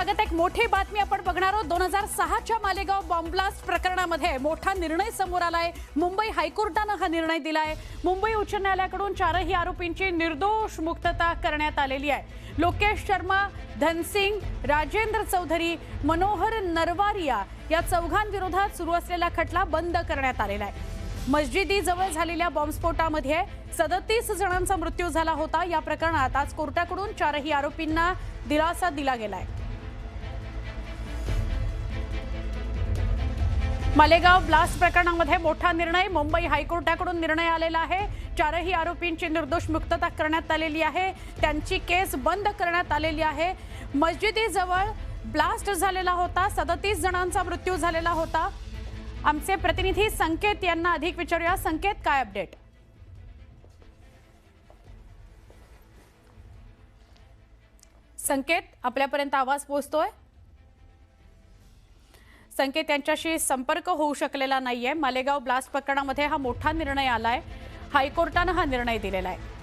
स्वागत आहे। एक मोठी बातमी आपण बघणार आहोत। 2006च्या मालेगाव बॉम्ब ब्लास्ट प्रकरणामध्ये मोठा निर्णय समोर आलाय। मुंबई हायकोर्टाने हा निर्णय दिलाय। मुंबई उच्च न्यायालयाकडून चारही आरोपींची निर्दोष मुक्तता करण्यात आलेली आहे। लोकेश शर्मा, धनसिंग, राजेंद्र चौधरी, मनोहर नरवारिया या चौघांविरोधात सुरू असलेला खटला बंद करण्यात आलेला आहे। मस्जिदी जवळ झालेल्या बॉम्बस्फोटामध्ये 37 जणांचा मृत्यू झाला होता। या प्रकरणात आज कोर्टाकडून चारही आरोपींना दिलासा दिला गेलाय। मालेगाव ब्लास्ट प्रकरणामध्ये मोठा निर्णय मुंबई हायकोर्टाकडून निर्णय आलेला आहे। चारही आरोपींची निर्दोष मुक्तता करण्यात आलेली आहे। त्यांची केस बंद करण्यात आलेली आहे। मस्जिदी जवळ ब्लास्ट झालेला होता, 37 जणांचा मृत्यू झालेला होता। आमचे प्रतिनिधी संकेत यांना अधिक विचारूया। संकेत, काय अपडेट? संकेत, आपल्यापर्यंत आवाज पोहोचतोय? संकेत यांच्याशी संपर्क होऊ शकलेला नाहीये। मालेगाव ब्लास्ट प्रकरणामध्ये हा मोठा निर्णय आलाय। हायकोर्टाने हा निर्णय दिलेला आहे।